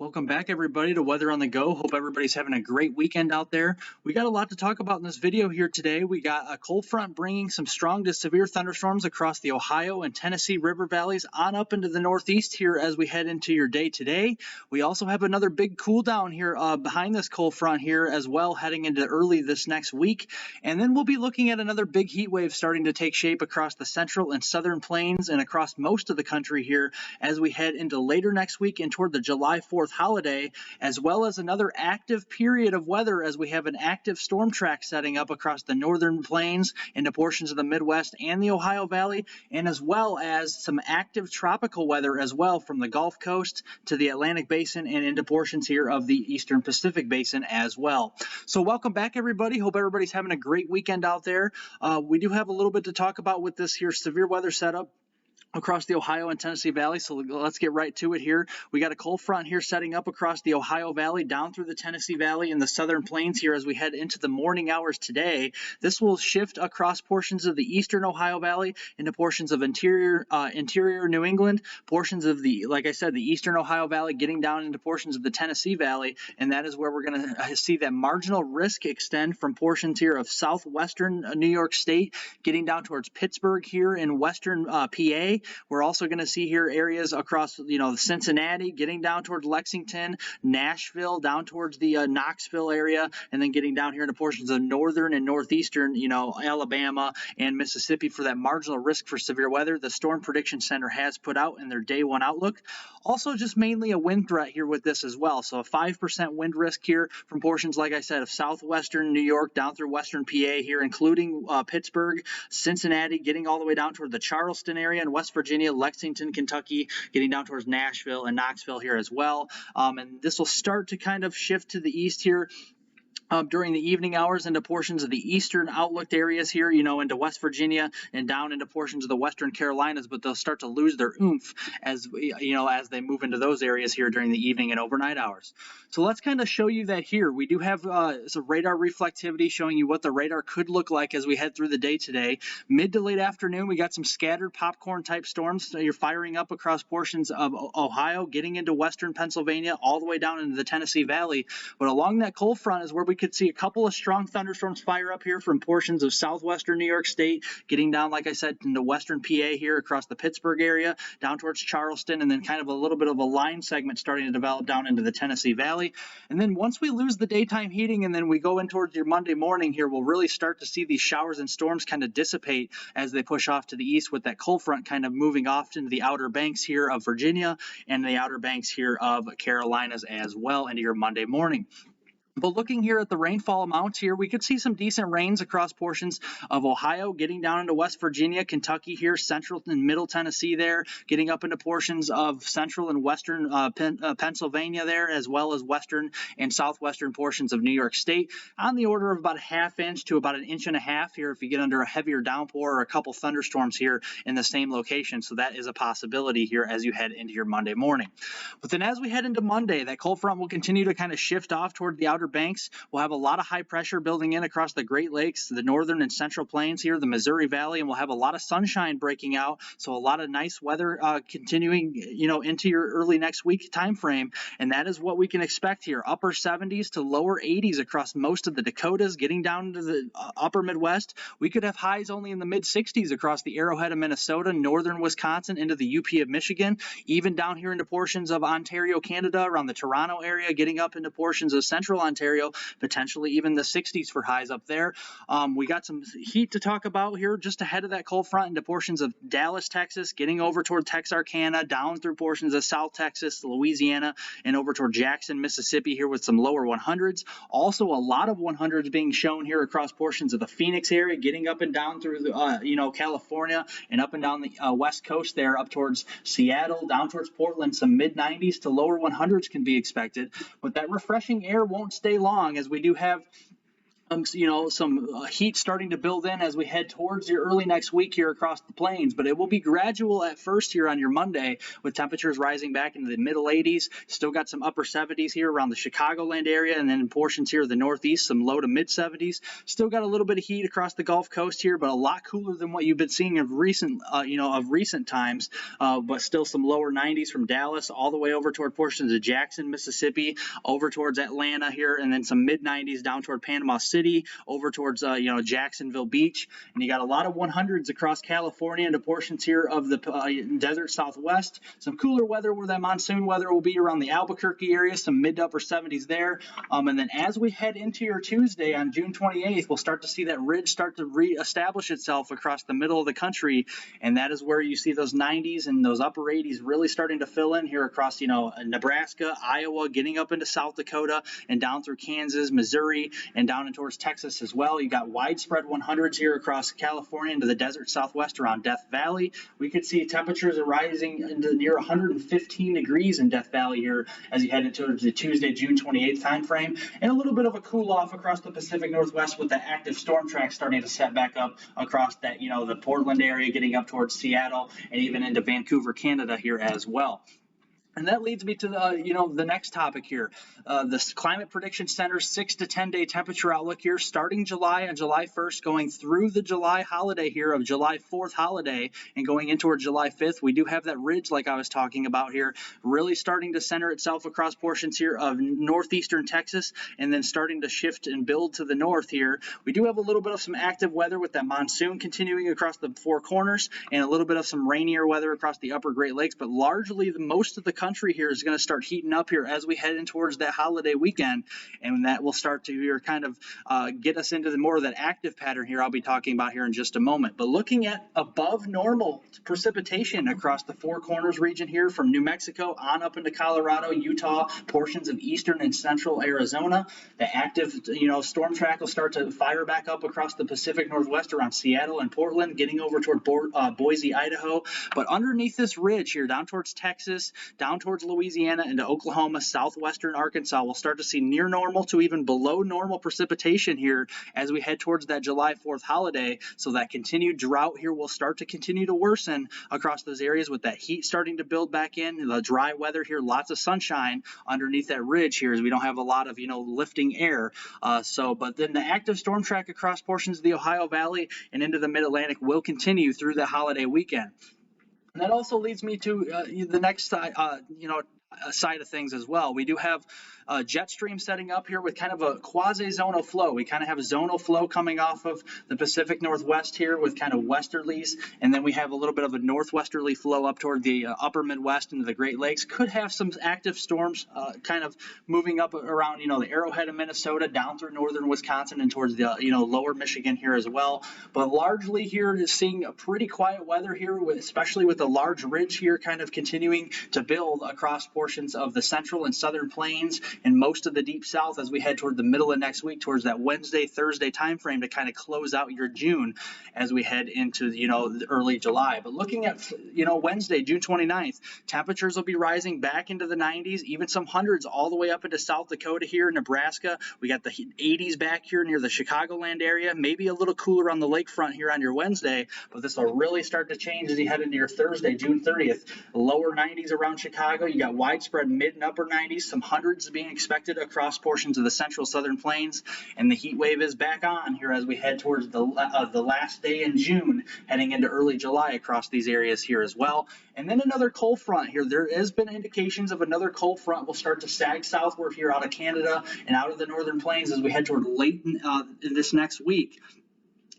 Welcome back, everybody, to Weather on the Go. Hope everybody's having a great weekend out there. We got a lot to talk about in this video here today. We got a cold front bringing some strong to severe thunderstorms across the Ohio and Tennessee river valleys on up into the northeast here as we head into your day today. We also have another big cool down here behind this cold front here as well, heading into early this next week. And then we'll be looking at another big heat wave starting to take shape across the central and southern plains and across most of the country here as we head into later next week and toward the July 4th holiday, as well as another active period of weather as we have an active storm track setting up across the northern plains into portions of the Midwest and the Ohio Valley, and as well as some active tropical weather as well from the Gulf Coast to the Atlantic Basin and into portions here of the Eastern Pacific Basin as well. So welcome back, everybody. Hope everybody's having a great weekend out there. We do have a little bit to talk about with this here severe weather setup across the Ohio and Tennessee Valley, so let's get right to it here. We got a cold front here setting up across the Ohio Valley, down through the Tennessee Valley and the southern plains here as we head into the morning hours today. This will shift across portions of the eastern Ohio Valley into portions of interior New England, portions of the, like I said, the eastern Ohio Valley, getting down into portions of the Tennessee Valley, and that is where we're going to see that marginal risk extend from portions here of southwestern New York State, getting down towards Pittsburgh here in western PA. We're also going to see here areas across, Cincinnati, getting down towards Lexington, Nashville, down towards the Knoxville area, and then getting down here into portions of northern and northeastern, Alabama and Mississippi for that marginal risk for severe weather the Storm Prediction Center has put out in their day one outlook. Also, just mainly a wind threat here with this as well. So a 5% wind risk here from portions, like I said, of southwestern New York down through western PA here, including Pittsburgh, Cincinnati, getting all the way down toward the Charleston area and West Virginia, Lexington, Kentucky, getting down towards Nashville and Knoxville here as well. And this will start to kind of shift to the east here during the evening hours into portions of the eastern outlooked areas here, into West Virginia and down into portions of the western Carolinas, but they'll start to lose their oomph as as they move into those areas here during the evening and overnight hours. So let's kind of show you that here. We do have some radar reflectivity showing you what the radar could look like as we head through the day today. Mid to late afternoon, we got some scattered popcorn type storms. So you're firing up across portions of Ohio, getting into western Pennsylvania, all the way down into the Tennessee Valley. But along that cold front is where we could see a couple of strong thunderstorms fire up here from portions of southwestern New York State, getting down, like I said, into western PA here across the Pittsburgh area, down towards Charleston, and then kind of a little bit of a line segment starting to develop down into the Tennessee Valley. And then once we lose the daytime heating and then we go in towards your Monday morning here, we'll really start to see these showers and storms kind of dissipate as they push off to the east, with that cold front kind of moving off into the outer banks here of Virginia and the outer banks here of Carolinas as well into your Monday morning. But looking here at the rainfall amounts here, we could see some decent rains across portions of Ohio, getting down into West Virginia, Kentucky here, central and middle Tennessee there, getting up into portions of central and western Pennsylvania there, as well as western and southwestern portions of New York State, on the order of about a half inch to about an inch and a half here if you get under a heavier downpour or a couple thunderstorms here in the same location. So that is a possibility here as you head into your Monday morning. But then as we head into Monday, that cold front will continue to kind of shift off toward the outer banks. We'll have a lot of high pressure building in across the Great Lakes, the northern and central plains here, the Missouri Valley, and we'll have a lot of sunshine breaking out. So a lot of nice weather continuing, into your early next week time frame. And that is what we can expect here. Upper 70s to lower 80s across most of the Dakotas, getting down to the upper Midwest. We could have highs only in the mid 60s across the Arrowhead of Minnesota, northern Wisconsin, into the UP of Michigan, even down here into portions of Ontario, Canada, around the Toronto area, getting up into portions of central Ontario, potentially even the 60s for highs up there. We got some heat to talk about here just ahead of that cold front into portions of Dallas, Texas, getting over toward Texarkana, down through portions of South Texas, Louisiana, and over toward Jackson, Mississippi here with some lower 100s. Also a lot of 100s being shown here across portions of the Phoenix area, getting up and down through California and up and down the west coast there, up towards Seattle, down towards Portland. Some mid 90s to lower 100s can be expected, but that refreshing air won't stay long, as we do have Some heat starting to build in as we head towards your early next week here across the plains, but it will be gradual at first here on your Monday, with temperatures rising back into the middle 80s. Still got some upper 70s here around the Chicagoland area, and then in portions here of the Northeast, some low to mid 70s. Still got a little bit of heat across the Gulf Coast here, but a lot cooler than what you've been seeing of recent times. But still some lower 90s from Dallas all the way over toward portions of Jackson, Mississippi, over towards Atlanta here, and then some mid 90s down toward Panama City, over towards Jacksonville Beach, and you got a lot of 100s across California into portions here of the desert Southwest. Some cooler weather where that monsoon weather will be around the Albuquerque area, some mid to upper 70s there. And then as we head into your Tuesday on June 28th, we'll start to see that ridge start to reestablish itself across the middle of the country, and that is where you see those 90s and those upper 80s really starting to fill in here across Nebraska, Iowa, getting up into South Dakota and down through Kansas, Missouri, and down into Texas as well. You got widespread 100s here across California into the desert Southwest around Death Valley. We could see temperatures are rising into near 115 degrees in Death Valley here as you head into the Tuesday, June 28th time frame, and a little bit of a cool off across the Pacific Northwest with the active storm track starting to set back up across that, the Portland area, getting up towards Seattle and even into Vancouver, Canada here as well. And that leads me to the next topic here. The Climate Prediction Center's 6 to 10 day temperature outlook here, starting July on July 1st, going through the July holiday here of July 4th holiday and going into our July 5th. We do have that ridge like I was talking about here, really starting to center itself across portions here of northeastern Texas and then starting to shift and build to the north here. We do have a little bit of some active weather with that monsoon continuing across the Four Corners and a little bit of some rainier weather across the upper Great Lakes, but largely most of the country here is going to start heating up here as we head in towards that holiday weekend, and that will start to kind of get us into more of that active pattern here I'll be talking about here in just a moment. But looking at above normal precipitation across the Four Corners region here from New Mexico on up into Colorado, Utah, portions of eastern and central Arizona, the active storm track will start to fire back up across the Pacific Northwest around Seattle and Portland, getting over toward Boise, Idaho. But underneath this ridge here, down towards Texas, down towards Louisiana into Oklahoma, southwestern Arkansas, we'll start to see near normal to even below normal precipitation here as we head towards that July 4th holiday. So that continued drought here will start to continue to worsen across those areas with that heat starting to build back in, the dry weather here, lots of sunshine underneath that ridge here as we don't have a lot of lifting air. But then the active storm track across portions of the Ohio Valley and into the Mid-Atlantic will continue through the holiday weekend. And that also leads me to the next side of things as well. We do have jet stream setting up here with kind of a quasi-zonal flow. We kind of have a zonal flow coming off of the Pacific Northwest here with kind of westerlies, and then we have a little bit of a northwesterly flow up toward the upper Midwest into the Great Lakes. Could have some active storms kind of moving up around, the Arrowhead of Minnesota down through northern Wisconsin and towards the, lower Michigan here as well. But largely here is seeing a pretty quiet weather here, especially with the large ridge here kind of continuing to build across portions of the central and southern plains and most of the deep south as we head toward the middle of next week, towards that Wednesday, Thursday timeframe to kind of close out your June as we head into, early July. But looking at, Wednesday, June 29th, temperatures will be rising back into the 90s, even some hundreds all the way up into South Dakota here, Nebraska. We got the 80s back here near the Chicagoland area, maybe a little cooler on the lakefront here on your Wednesday, but this will really start to change as you head into your Thursday, June 30th. Lower 90s around Chicago. You got widespread mid and upper 90s, some hundreds being expected across portions of the central southern plains, and the heat wave is back on here as we head towards the last day in June, heading into early July across these areas here as well. And then another cold front here. There has been indications of another cold front will start to sag southward here out of Canada and out of the northern plains as we head toward late in this next week.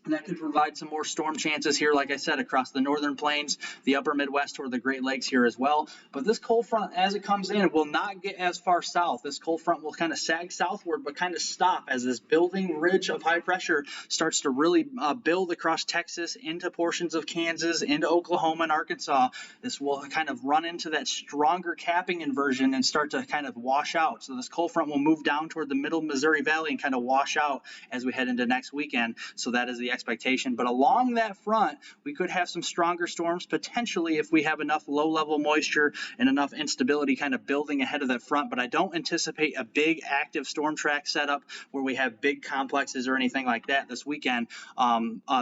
And that could provide some more storm chances here, like I said, across the northern plains, the upper Midwest, or the Great Lakes here as well. But this cold front, as it comes in, will not get as far south. This cold front will kind of sag southward, but kind of stop as this building ridge of high pressure starts to really build across Texas, into portions of Kansas, into Oklahoma and Arkansas. This will kind of run into that stronger capping inversion and start to kind of wash out. So this cold front will move down toward the middle Missouri Valley and kind of wash out as we head into next weekend. So that is the expectation. But along that front, we could have some stronger storms potentially if we have enough low-level moisture and enough instability kind of building ahead of that front. But I don't anticipate a big active storm track setup where we have big complexes or anything like that this weekend,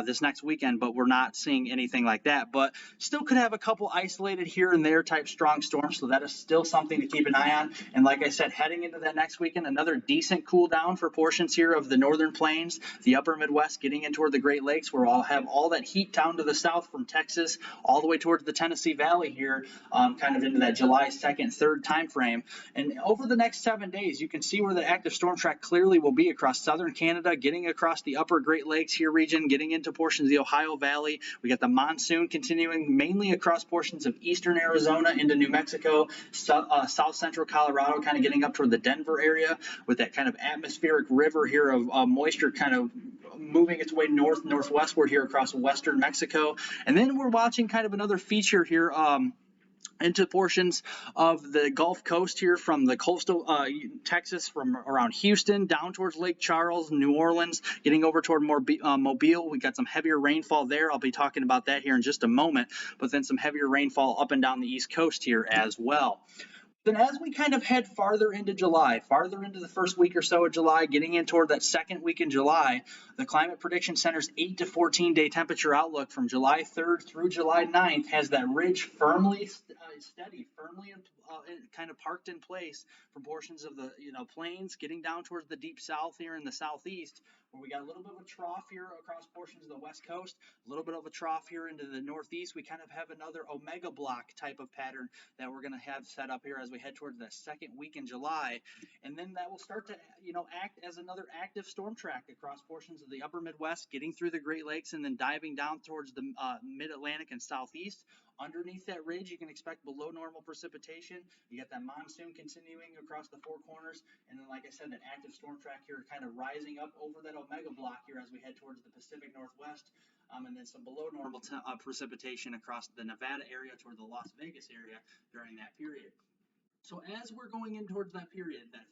this next weekend. But we're not seeing anything like that. But still could have a couple isolated here and there type strong storms. So that is still something to keep an eye on. And like I said, heading into that next weekend, another decent cool down for portions here of the northern plains, the upper Midwest, getting in toward the Great Lakes, where we'll have all that heat down to the south from Texas all the way towards the Tennessee Valley here, kind of into that July 2nd, 3rd time frame. And over the next 7 days, you can see where the active storm track clearly will be across southern Canada, getting across the upper Great Lakes here region, getting into portions of the Ohio Valley. We got the monsoon continuing mainly across portions of eastern Arizona into New Mexico, south central Colorado, kind of getting up toward the Denver area with that kind of atmospheric river here of moisture kind of moving its way northwestward here across western Mexico. And then we're watching kind of another feature here into portions of the Gulf Coast here from the coastal Texas, from around Houston down towards Lake Charles, New Orleans, getting over toward Mobile. We got some heavier rainfall there. I'll be talking about that here in just a moment, but then some heavier rainfall up and down the East Coast here as well. Then as we kind of head farther into July, farther into the first week or so of July, getting in toward that second week in July, the Climate Prediction Center's 8 to 14-day temperature outlook from July 3rd through July 9th has that ridge firmly steady, firmly kind of parked in place for portions of the plains, getting down towards the deep south here in the southeast, where we got a little bit of a trough here across portions of the west coast, a little bit of a trough here into the northeast. We kind of have another omega block type of pattern that we're going to have set up here as we head towards that second week in July. And then that will start to act as another active storm track across portions of the upper Midwest, getting through the Great Lakes and then diving down towards the mid-Atlantic and southeast. Underneath that ridge, you can expect below normal precipitation. You got that monsoon continuing across the four corners, and then, like I said, that active storm track here kind of rising up over that omega block here as we head towards the Pacific Northwest, and then some below normal precipitation across the Nevada area toward the Las Vegas area during that period. So as we're going in towards that period, that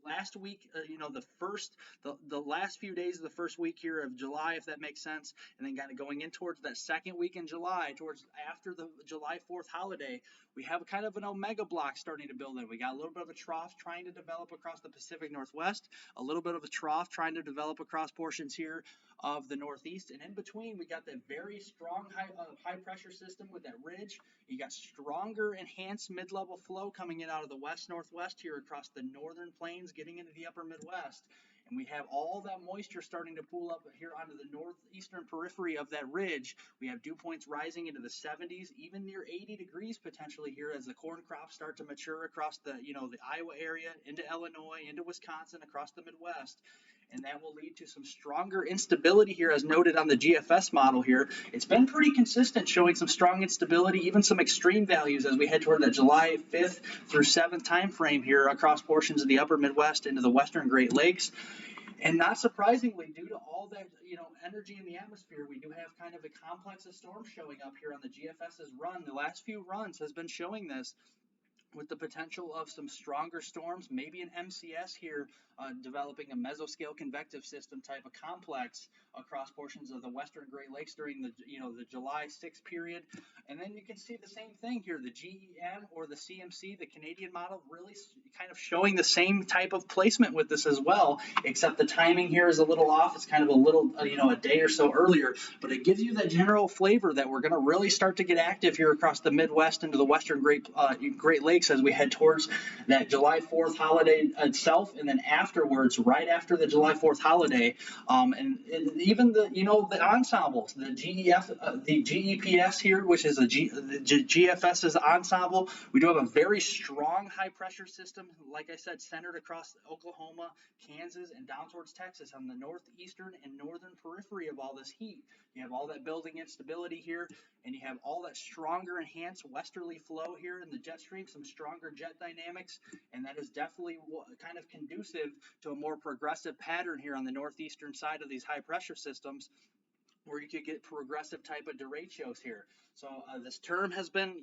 last week, the last few days of the first week here of July, if that makes sense, and then kind of going in towards that second week in July, towards after the July 4th holiday, we have kind of an omega block starting to build in. We got a little bit of a trough trying to develop across the Pacific Northwest, a little bit of a trough trying to develop across portions here of the Northeast, and in between we got that very strong high pressure system with that ridge. You got stronger enhanced mid-level flow coming in out of the west-northwest here across the northern plains, getting into the upper Midwest. And we have all that moisture starting to pool up here onto the northeastern periphery of that ridge. We have dew points rising into the 70s, even near 80 degrees potentially here as the corn crops start to mature across the Iowa area, into Illinois, into Wisconsin, across the Midwest. And that will lead to some stronger instability here, as noted on the GFS model here. It's been pretty consistent, showing some strong instability, even some extreme values as we head toward that July 5th through 7th time frame here across portions of the upper Midwest into the western Great Lakes. And not surprisingly, due to all that energy in the atmosphere, we do have kind of a complex of storms showing up here on the GFS's run. The last few runs has been showing this, with the potential of some stronger storms, maybe an MCS here, developing a mesoscale convective system type of complex across portions of the western Great Lakes during the July 6th period. And then you can see the same thing here, the GEM or the CMC, the Canadian model, really kind of showing the same type of placement with this as well, except the timing here is a little off. It's kind of a little, a day or so earlier, but it gives you that general flavor that we're going to really start to get active here across the Midwest into the western Great Lakes as we head towards that July 4th holiday itself, and then afterwards, right after the July 4th holiday, and even the ensembles, the GEPS here, which is the GFS's ensemble. We do have a very strong high pressure system, like I said, centered across Oklahoma, Kansas, and down towards Texas on the northeastern and northern periphery of all this heat. You have all that building instability here, and you have all that stronger enhanced westerly flow here in the jet stream, some stronger jet dynamics, and that is definitely kind of conducive to a more progressive pattern here on the northeastern side of these high pressure systems. where you could get progressive type of derechos here. So this term has been,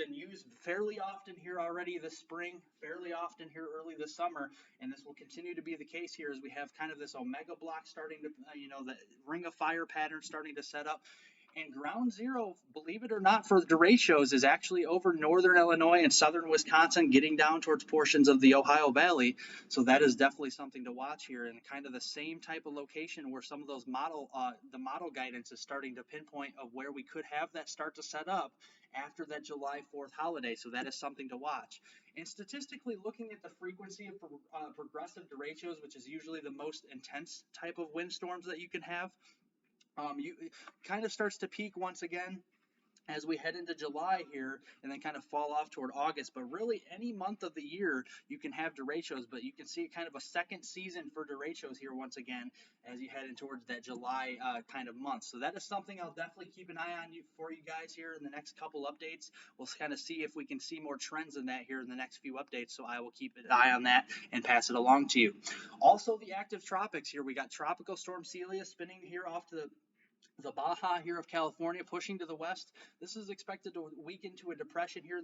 used fairly often here already this spring, fairly often here early this summer, and this will continue to be the case here as we have kind of this omega block starting to, the ring of fire pattern starting to set up. And ground zero, believe it or not, for the derechos is actually over northern Illinois and southern Wisconsin, getting down towards portions of the Ohio Valley. So that is definitely something to watch here, and kind of the same type of location where some of those the model guidance is starting to pinpoint of where we could have that start to set up after that July 4th holiday. So that is something to watch. And statistically, looking at the frequency of progressive derechos, which is usually the most intense type of windstorms that you can have, you kind of starts to peak once again as we head into July here, and then kind of fall off toward August. But really, any month of the year you can have derechos, but you can see kind of a second season for derechos here once again as you head in towards that July kind of month. So that is something I'll definitely keep an eye on for you guys here in the next couple updates. We'll kind of see if we can see more trends in that here in the next few updates. So I will keep an eye on that and pass it along to you. Also, the active tropics here. We got Tropical Storm Celia spinning here off to the Baja here of California, pushing to the west. This is expected to weaken to a depression here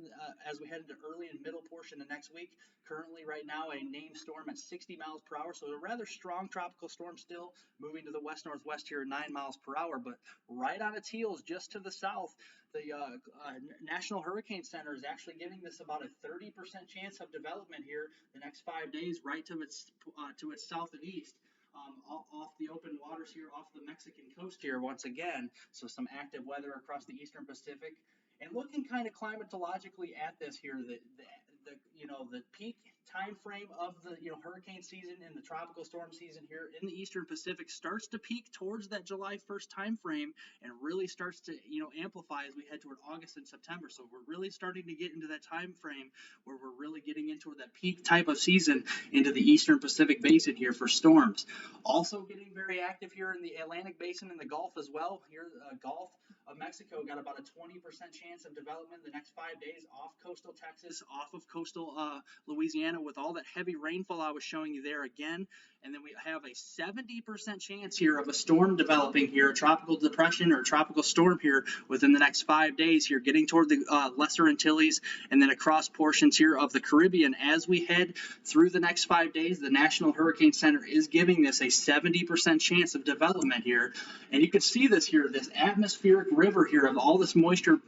as we head into early and middle portion of next week. Currently, right now, a named storm at 60 miles per hour, so a rather strong tropical storm still, moving to the west-northwest here at 9 miles per hour. But right on its heels, just to the south, the National Hurricane Center is actually giving this about a 30% chance of development here the next 5 days, right to its south and east. Off the open waters here, off the Mexican coast here once again. So some active weather across the eastern Pacific. And looking kind of climatologically at this here, the peak time frame of the hurricane season and the tropical storm season here in the eastern Pacific starts to peak towards that July 1st time frame, and really starts to amplify as we head toward August and September. So we're really starting to get into that time frame where we're really getting into that peak type of season into the eastern Pacific Basin here for storms. Also getting very active here in the Atlantic Basin and the Gulf as well. Here, Gulf of Mexico got about a 20% chance of development the next 5 days off coastal Texas, off of coastal Louisiana, with all that heavy rainfall I was showing you there again. And then we have a 70% chance here of a storm developing here, a tropical depression or a tropical storm here within the next 5 days here, getting toward the Lesser Antilles and then across portions here of the Caribbean. As we head through the next 5 days, the National Hurricane Center is giving this a 70% chance of development here. And you can see this here, this atmospheric river here of all this moisture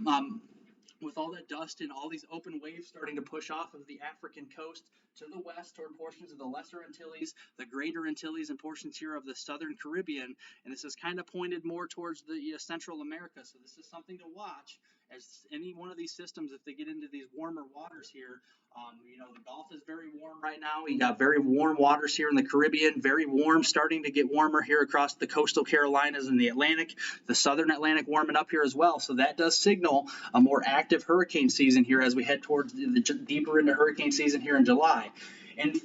with all that dust and all these open waves starting to push off of the African coast to the west toward portions of the Lesser Antilles, the Greater Antilles, and portions here of the Southern Caribbean. And this is kind of pointed more towards the Central America. So this is something to watch as any one of these systems, if they get into these warmer waters here. The Gulf is very warm right now. We got very warm waters here in the Caribbean, very warm, starting to get warmer here across the coastal Carolinas and the Atlantic, the Southern Atlantic warming up here as well. So that does signal a more active hurricane season here as we head towards deeper into hurricane season here in July. And,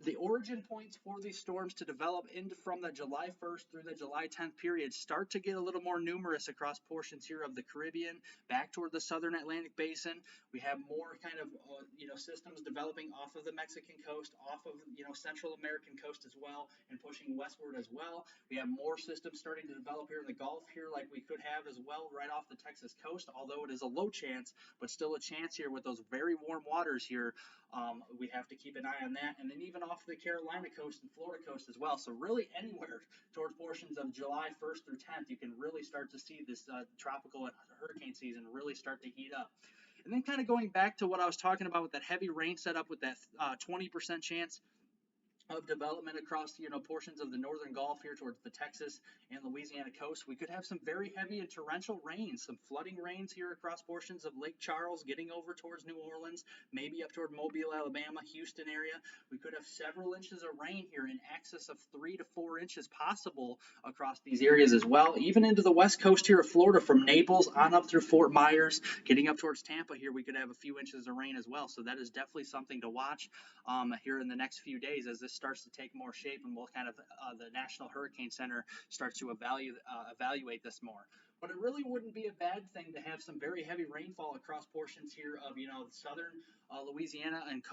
the origin points for these storms to develop from the July 1st through the July 10th period start to get a little more numerous across portions here of the Caribbean, back toward the Southern Atlantic Basin. We have more kind of, systems developing off of the Mexican coast, off of, Central American coast as well, and pushing westward as well. We have more systems starting to develop here in the Gulf here like we could have as well right off the Texas coast, although it is a low chance, but still a chance here with those very warm waters here. We have to keep an eye on that. And then even off the Carolina coast and Florida coast as well. So really anywhere towards portions of July 1st through 10th, you can really start to see this tropical and hurricane season really start to heat up. And then kind of going back to what I was talking about with that heavy rain setup with that 20% chance of development across portions of the northern Gulf here towards the Texas and Louisiana coast, we could have some very heavy and torrential rains, some flooding rains here across portions of Lake Charles, getting over towards New Orleans, maybe up toward Mobile, Alabama, Houston area. We could have several inches of rain here, in excess of 3 to 4 inches possible across these areas as well, even into the west coast here of Florida, from Naples on up through Fort Myers, getting up towards Tampa here. We could have a few inches of rain as well. So that is definitely something to watch here in the next few days as this starts to take more shape, and we'll kind of the National Hurricane Center starts to evaluate this more. But it really wouldn't be a bad thing to have some very heavy rainfall across portions here of, southern Louisiana and,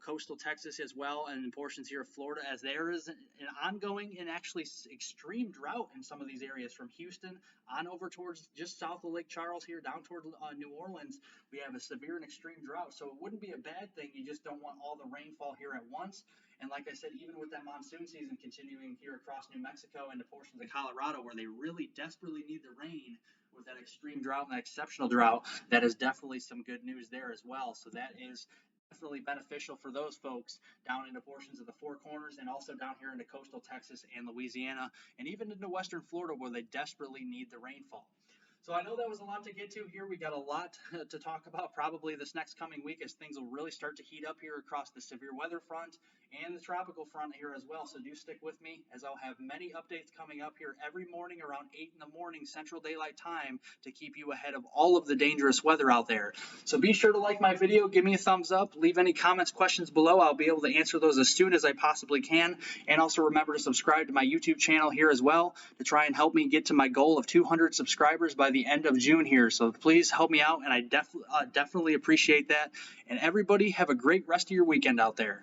coastal Texas as well, and in portions here of Florida, as there is an ongoing and actually extreme drought in some of these areas from Houston on over towards just south of Lake Charles here down toward New Orleans. We have a severe and extreme drought. So it wouldn't be a bad thing. You just don't want all the rainfall here at once. And like I said, even with that monsoon season continuing here across New Mexico and the portions of Colorado where they really desperately need the rain with that extreme drought and that exceptional drought, that is definitely some good news there as well. So that is definitely beneficial for those folks down into portions of the Four Corners and also down here into coastal Texas and Louisiana and even into western Florida where they desperately need the rainfall. So I know that was a lot to get to here. We got a lot to talk about probably this next coming week as things will really start to heat up here across the severe weather front and the tropical front here as well. So do stick with me as I'll have many updates coming up here every morning around 8 in the morning Central Daylight Time to keep you ahead of all of the dangerous weather out there. So be sure to like my video, give me a thumbs up, leave any comments, questions below. I'll be able to answer those as soon as I possibly can. And also remember to subscribe to my YouTube channel here as well to try and help me get to my goal of 200 subscribers by the end of June here. So please help me out, and I definitely appreciate that. And everybody have a great rest of your weekend out there.